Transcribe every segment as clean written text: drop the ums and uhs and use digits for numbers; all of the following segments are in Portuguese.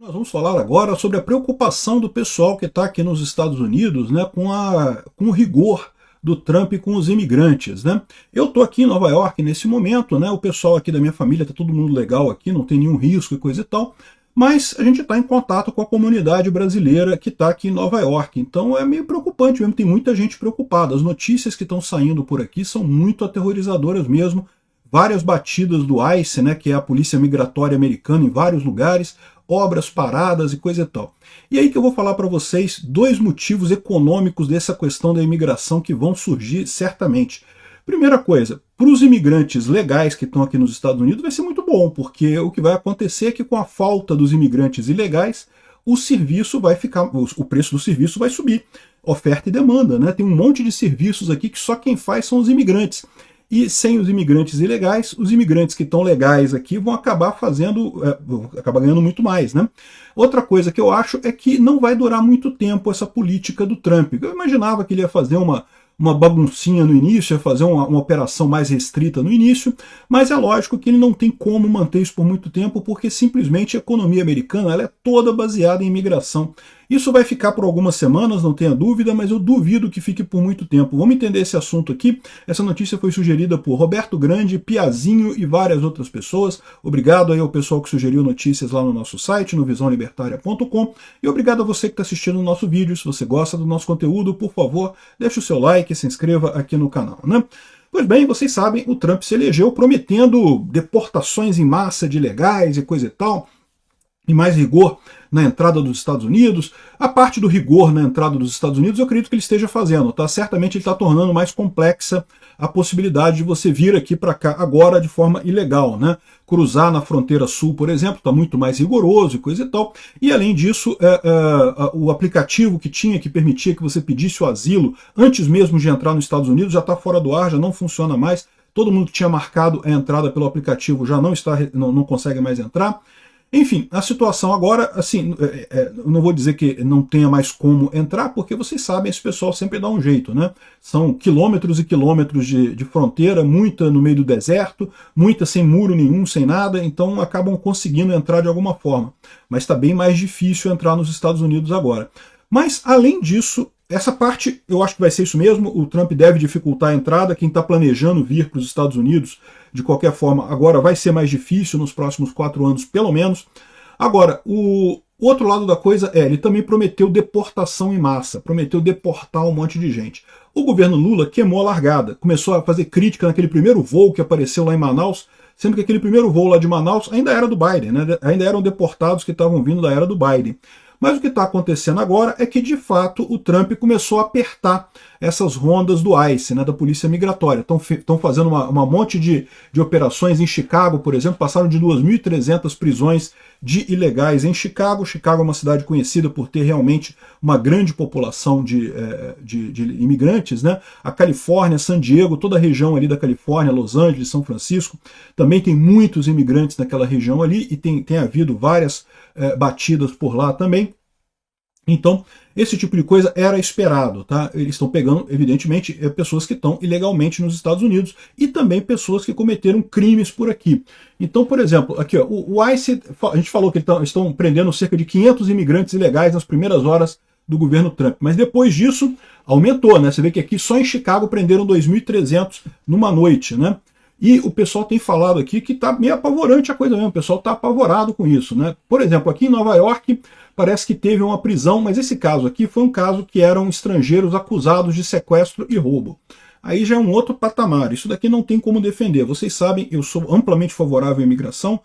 Nós vamos falar agora sobre a preocupação do pessoal que está aqui nos Estados Unidos, né, com o rigor do Trump com os imigrantes, né? Eu estou aqui em Nova York nesse momento, né? O pessoal aqui da minha família está todo mundo legal aqui, não tem nenhum risco e coisa e tal, mas a gente está em contato com a comunidade brasileira que está aqui em Nova York, então é meio preocupante mesmo, tem muita gente preocupada. As notícias que estão saindo por aqui são muito aterrorizadoras mesmo, várias batidas do ICE, né, que é a Polícia Migratória Americana em vários lugares, obras paradas e coisa e tal. E aí que eu vou falar para vocês dois motivos econômicos dessa questão da imigração que vão surgir certamente. Primeira coisa, para os imigrantes legais que estão aqui nos Estados Unidos vai ser muito bom, porque o que vai acontecer é que com a falta dos imigrantes ilegais, o preço do serviço vai subir. Oferta e demanda, né? Tem um monte de serviços aqui que só quem faz são os imigrantes. E sem os imigrantes ilegais, os imigrantes que estão legais aqui vão acabar acabar ganhando muito mais, né? Outra coisa que eu acho é que não vai durar muito tempo essa política do Trump. Eu imaginava que ele ia fazer uma baguncinha no início, ia fazer uma operação mais restrita no início, mas é lógico que ele não tem como manter isso por muito tempo, porque simplesmente a economia americana ela é toda baseada em imigração. Isso vai ficar por algumas semanas, não tenha dúvida, mas eu duvido que fique por muito tempo. Vamos entender esse assunto aqui. Essa notícia foi sugerida por Roberto Grande, Piazinho e várias outras pessoas. Obrigado aí ao pessoal que sugeriu notícias lá no nosso site, no visãolibertaria.com. E obrigado a você que está assistindo o nosso vídeo. Se você gosta do nosso conteúdo, por favor, deixe o seu like e se inscreva aqui no canal, né? Pois bem, vocês sabem, o Trump se elegeu prometendo deportações em massa de ilegais e coisa e tal, e mais rigor na entrada dos Estados Unidos. A parte do rigor na entrada dos Estados Unidos eu acredito que ele esteja fazendo, tá? Certamente ele está tornando mais complexa a possibilidade de você vir aqui para cá agora de forma ilegal, né? Cruzar na fronteira sul, por exemplo, está muito mais rigoroso e coisa e tal. E além disso, o aplicativo que permitia que você pedisse o asilo antes mesmo de entrar nos Estados Unidos já está fora do ar, já não funciona mais. Todo mundo que tinha marcado a entrada pelo aplicativo já não consegue mais entrar. Enfim, a situação agora, assim, eu não vou dizer que não tenha mais como entrar, porque vocês sabem, esse pessoal sempre dá um jeito, né? São quilômetros e quilômetros de fronteira, muita no meio do deserto, muita sem muro nenhum, sem nada, então acabam conseguindo entrar de alguma forma. Mas está bem mais difícil entrar nos Estados Unidos agora. Mas, além disso, essa parte, eu acho que vai ser isso mesmo, o Trump deve dificultar a entrada, quem está planejando vir para os Estados Unidos, de qualquer forma, agora vai ser mais difícil nos próximos 4 anos, pelo menos. Agora, o outro lado da coisa ele também prometeu deportação em massa, prometeu deportar um monte de gente. O governo Lula queimou a largada, começou a fazer crítica naquele primeiro voo que apareceu lá em Manaus, sendo que aquele primeiro voo lá de Manaus ainda era do Biden, né? Ainda eram deportados que estavam vindo da era do Biden. Mas o que está acontecendo agora é que, de fato, o Trump começou a apertar essas rondas do ICE, né, da Polícia Migratória. Estão fazendo uma monte de operações em Chicago, por exemplo, passaram de 2.300 prisões de ilegais em Chicago. Chicago é uma cidade conhecida por ter realmente uma grande população de imigrantes, né? A Califórnia, San Diego, toda a região ali da Califórnia, Los Angeles, São Francisco, também tem muitos imigrantes naquela região ali e tem havido várias batidas por lá também. Então, esse tipo de coisa era esperado, tá? Eles estão pegando, evidentemente, pessoas que estão ilegalmente nos Estados Unidos e também pessoas que cometeram crimes por aqui. Então, por exemplo, aqui ó, o ICE, a gente falou que estão prendendo cerca de 500 imigrantes ilegais nas primeiras horas do governo Trump, mas depois disso aumentou, né? Você vê que aqui só em Chicago prenderam 2.300 numa noite, né? E o pessoal tem falado aqui que está meio apavorante a coisa mesmo, o pessoal está apavorado com isso, né? Por exemplo, aqui em Nova York parece que teve uma prisão, mas esse caso aqui foi um caso que eram estrangeiros acusados de sequestro e roubo. Aí já é um outro patamar, isso daqui não tem como defender. Vocês sabem, eu sou amplamente favorável à imigração,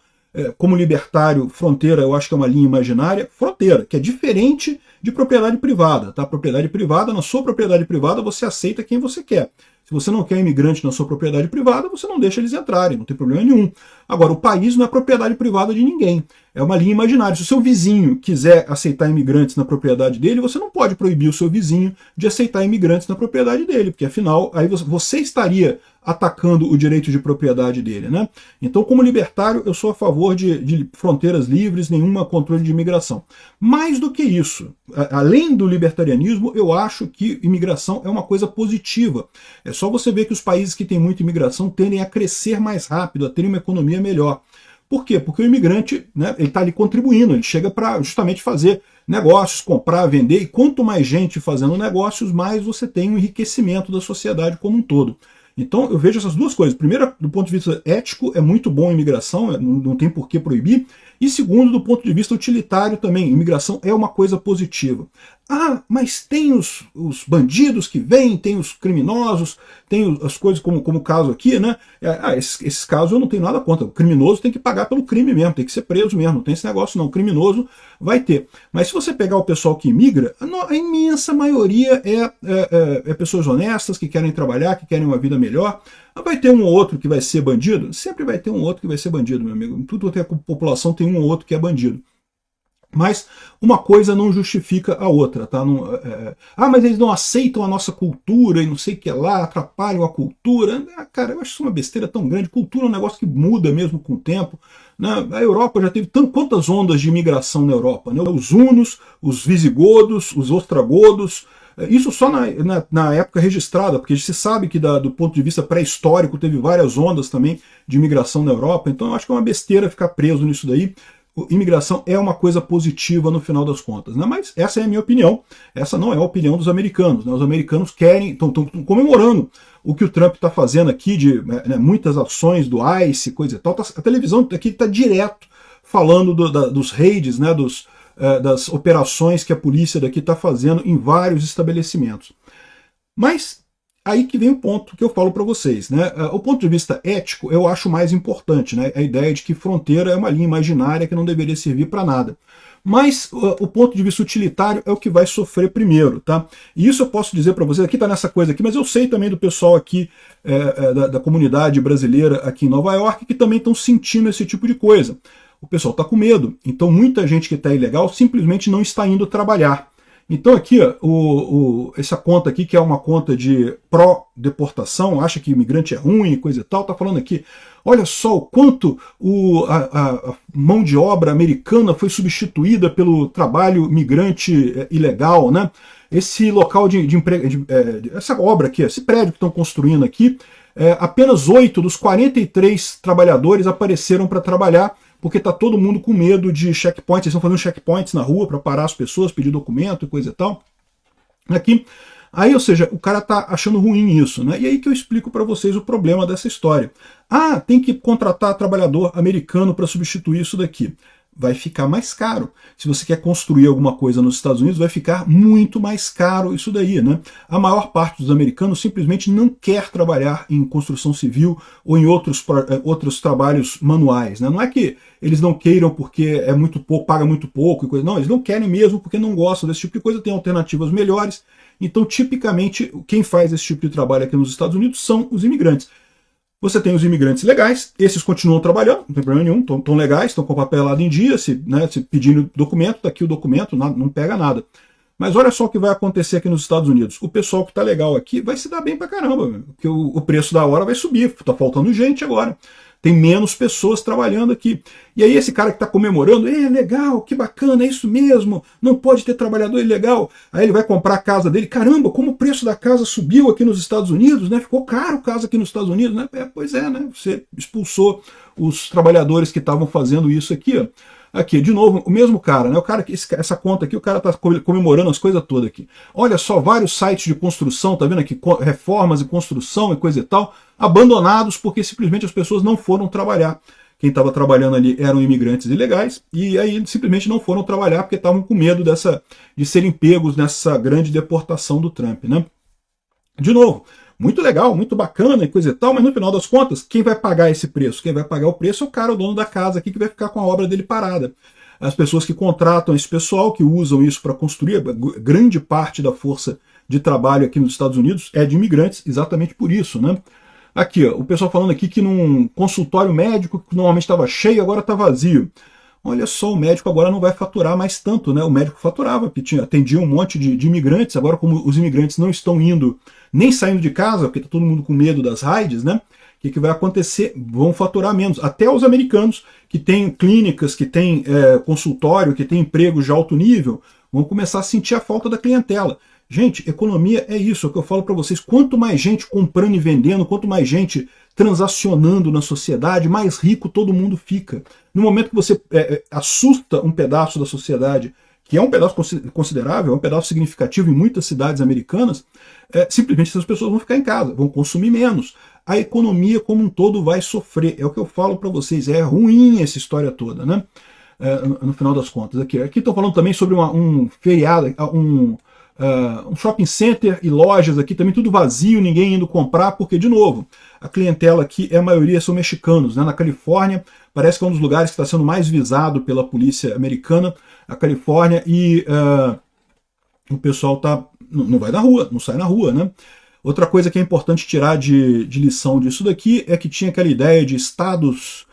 como libertário, fronteira eu acho que é uma linha imaginária, fronteira, que é diferente de propriedade privada, tá? Propriedade privada, na sua propriedade privada você aceita quem você quer. Se você não quer imigrante na sua propriedade privada, você não deixa eles entrarem, não tem problema nenhum. Agora, o país não é propriedade privada de ninguém, é uma linha imaginária. Se o seu vizinho quiser aceitar imigrantes na propriedade dele, você não pode proibir o seu vizinho de aceitar imigrantes na propriedade dele, porque afinal, aí você estaria atacando o direito de propriedade dele, né? Então, como libertário, eu sou a favor de fronteiras livres, nenhum controle de imigração. Mais do que isso, além do libertarianismo, eu acho que imigração é uma coisa positiva. É só você ver que os países que têm muita imigração tendem a crescer mais rápido, a terem uma economia melhor. Por quê? Porque o imigrante, né, ele está ali contribuindo, ele chega para justamente fazer negócios, comprar, vender, e quanto mais gente fazendo negócios, mais você tem um enriquecimento da sociedade como um todo. Então eu vejo essas duas coisas. Primeiro, do ponto de vista ético, é muito bom a imigração, não tem por que proibir. E segundo, do ponto de vista utilitário também, imigração é uma coisa positiva. Ah, mas tem os bandidos que vêm, tem os criminosos, tem as coisas como o caso aqui, né? Esses casos eu não tenho nada contra. O criminoso tem que pagar pelo crime mesmo, tem que ser preso mesmo, não tem esse negócio não. O criminoso vai ter. Mas se você pegar o pessoal que imigra, a imensa maioria é pessoas honestas, que querem trabalhar, que querem uma vida melhor. Vai ter um ou outro que vai ser bandido? Sempre vai ter um ou outro que vai ser bandido, meu amigo. Tudo que é população tem um ou outro que é bandido. Mas uma coisa não justifica a outra, tá? Mas eles não aceitam a nossa cultura e não sei o que lá, atrapalham a cultura. Cara, eu acho isso uma besteira tão grande. Cultura é um negócio que muda mesmo com o tempo. Né? A Europa já teve quantas ondas de imigração na Europa? Né? Os hunos, os visigodos, os ostrogodos. Isso só na época registrada, porque se sabe que do ponto de vista pré-histórico teve várias ondas também de imigração na Europa. Então eu acho que é uma besteira ficar preso nisso daí. Imigração é uma coisa positiva no final das contas, né? Mas essa é a minha opinião, essa não é a opinião dos americanos, né? Os americanos estão comemorando o que o Trump está fazendo aqui, de muitas ações do ICE, coisa e tal. A televisão aqui está direto falando dos raids, né? Das operações que a polícia daqui está fazendo em vários estabelecimentos. Mas aí que vem o ponto que eu falo para vocês, né? O ponto de vista ético eu acho mais importante, né? A ideia de que fronteira é uma linha imaginária que não deveria servir para nada. Mas o ponto de vista utilitário é o que vai sofrer primeiro, tá? E isso eu posso dizer para vocês, aqui tá nessa coisa aqui, mas eu sei também do pessoal aqui da comunidade brasileira aqui em Nova York que também estão sentindo esse tipo de coisa. O pessoal está com medo, então muita gente que está ilegal simplesmente não está indo trabalhar. Então aqui, ó, essa conta aqui, que é uma conta de pró-deportação, acha que imigrante é ruim e coisa e tal, está falando aqui, olha só o quanto a mão de obra americana foi substituída pelo trabalho migrante ilegal, né? Esse local de emprego, essa obra aqui, esse prédio que estão construindo aqui, apenas 8 dos 43 trabalhadores apareceram para trabalhar, porque está todo mundo com medo de checkpoints, eles estão fazendo checkpoints na rua para parar as pessoas, pedir documento e coisa e tal. Aqui, aí, ou seja, o cara está achando ruim isso, né? E aí que eu explico para vocês o problema dessa história. Ah, tem que contratar trabalhador americano para substituir isso daqui. Vai ficar mais caro. Se você quer construir alguma coisa nos Estados Unidos, vai ficar muito mais caro isso daí, né? A maior parte dos americanos simplesmente não quer trabalhar em construção civil ou em outros trabalhos manuais, né? Não é que eles não queiram porque é muito pouco, paga muito pouco e coisa. Não, eles não querem mesmo porque não gostam desse tipo de coisa, tem alternativas melhores. Então, tipicamente, quem faz esse tipo de trabalho aqui nos Estados Unidos são os imigrantes. Você tem os imigrantes legais, esses continuam trabalhando, não tem problema nenhum, estão legais, estão com o papelado em dia, se pedindo documento, tá aqui o documento, não pega nada. Mas olha só o que vai acontecer aqui nos Estados Unidos. O pessoal que está legal aqui vai se dar bem pra caramba, porque o preço da hora vai subir, tá faltando gente agora. Tem menos pessoas trabalhando aqui. E aí esse cara que está comemorando, legal, que bacana, é isso mesmo, não pode ter trabalhador ilegal. Aí ele vai comprar a casa dele, caramba, como o preço da casa subiu aqui nos Estados Unidos, né? Ficou caro casa aqui nos Estados Unidos, né? Pois é, né? Você expulsou os trabalhadores que estavam fazendo isso aqui, ó. Aqui, de novo, o mesmo cara, né? O cara essa conta aqui, o cara está comemorando as coisas todas aqui. Olha só, vários sites de construção, tá vendo aqui? Reformas e construção e coisa e tal, abandonados porque simplesmente as pessoas não foram trabalhar. Quem estava trabalhando ali eram imigrantes ilegais, e aí eles simplesmente não foram trabalhar porque estavam com medo de serem pegos nessa grande deportação do Trump, né? De novo, muito legal, muito bacana e coisa e tal, mas no final das contas, quem vai pagar esse preço? Quem vai pagar o preço é o cara, o dono da casa aqui, que vai ficar com a obra dele parada. As pessoas que contratam esse pessoal, que usam isso para construir, grande parte da força de trabalho aqui nos Estados Unidos é de imigrantes, exatamente por isso, né? Aqui, ó, o pessoal falando aqui que num consultório médico que normalmente estava cheio, agora está vazio. Olha só, o médico agora não vai faturar mais tanto, né? O médico faturava, porque atendia um monte de imigrantes, agora como os imigrantes não estão indo, nem saindo de casa, porque está todo mundo com medo das raids, né? O que vai acontecer? Vão faturar menos. Até os americanos, que têm clínicas, que têm consultório, que têm empregos de alto nível, vão começar a sentir a falta da clientela. Gente, economia é isso, é o que eu falo para vocês. Quanto mais gente comprando e vendendo, quanto mais gente transacionando na sociedade, mais rico todo mundo fica. No momento que você assusta um pedaço da sociedade, que é um pedaço considerável, é um pedaço significativo em muitas cidades americanas, simplesmente essas pessoas vão ficar em casa, vão consumir menos. A economia como um todo vai sofrer. É o que eu falo para vocês, é ruim essa história toda, né? No final das contas. Aqui estão falando também sobre um feriado, um shopping center e lojas aqui também tudo vazio, ninguém indo comprar, porque, de novo, a clientela aqui, a maioria são mexicanos, né? Na Califórnia, parece que é um dos lugares que está sendo mais visado pela polícia americana, a Califórnia, e o pessoal não vai na rua, não sai na rua, né? Outra coisa que é importante tirar de lição disso daqui é que tinha aquela ideia de estados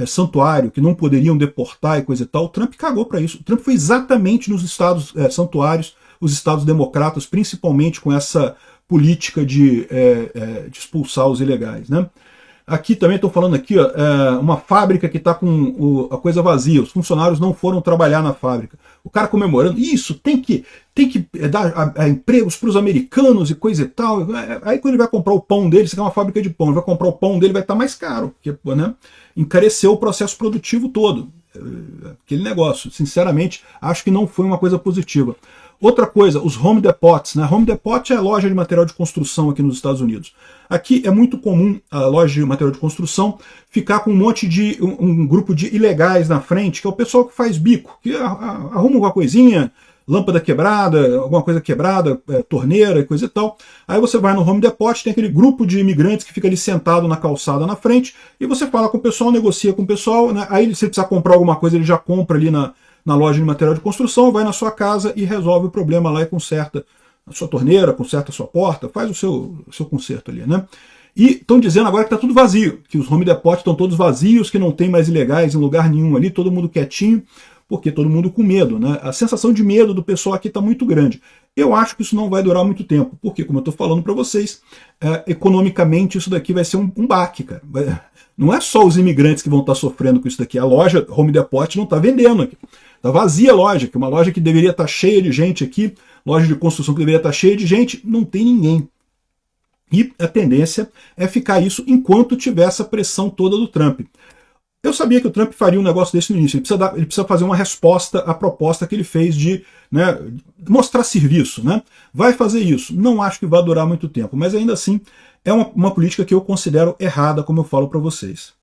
santuário, que não poderiam deportar e coisa e tal. O Trump cagou para isso. O Trump foi exatamente nos estados santuários, os estados democratas, principalmente com essa política de expulsar os ilegais, né? Aqui também estou falando aqui, ó, uma fábrica que está com a coisa vazia, os funcionários não foram trabalhar na fábrica. O cara comemorando, isso, tem que dar empregos para os americanos e coisa e tal. Aí quando ele vai comprar o pão dele, se quer uma fábrica de pão, ele vai comprar o pão dele, vai estar mais caro, porque, né, encareceu o processo produtivo todo. Aquele negócio, sinceramente, acho que não foi uma coisa positiva. Outra coisa, os Home Depots, né? Home Depot é a loja de material de construção aqui nos Estados Unidos. Aqui é muito comum a loja de material de construção ficar com um monte de um grupo de ilegais na frente, que é o pessoal que faz bico, que arruma alguma coisinha, lâmpada quebrada, alguma coisa quebrada, torneira e coisa e tal. Aí você vai no Home Depot, tem aquele grupo de imigrantes que fica ali sentado na calçada na frente, e você fala com o pessoal, negocia com o pessoal, né? Aí se ele precisar comprar alguma coisa, ele já compra ali na loja de material de construção, vai na sua casa e resolve o problema lá e conserta a sua torneira, conserta a sua porta, faz o seu conserto ali, né? E estão dizendo agora que está tudo vazio, que os Home Depot estão todos vazios, que não tem mais ilegais em lugar nenhum ali, todo mundo quietinho, porque todo mundo com medo, né? A sensação de medo do pessoal aqui está muito grande. Eu acho que isso não vai durar muito tempo, porque, como eu estou falando para vocês, economicamente isso daqui vai ser um baque, cara. Não é só os imigrantes que vão estar sofrendo com isso daqui, a loja Home Depot não está vendendo aqui. Está vazia a loja, que uma loja que deveria estar cheia de gente aqui, loja de construção que deveria estar cheia de gente, não tem ninguém. E a tendência é ficar isso enquanto tiver essa pressão toda do Trump. Eu sabia que o Trump faria um negócio desse no início, ele precisa fazer uma resposta à proposta que ele fez de, né, mostrar serviço, né? Vai fazer isso. Não acho que vai durar muito tempo, mas ainda assim é uma política que eu considero errada, como eu falo para vocês.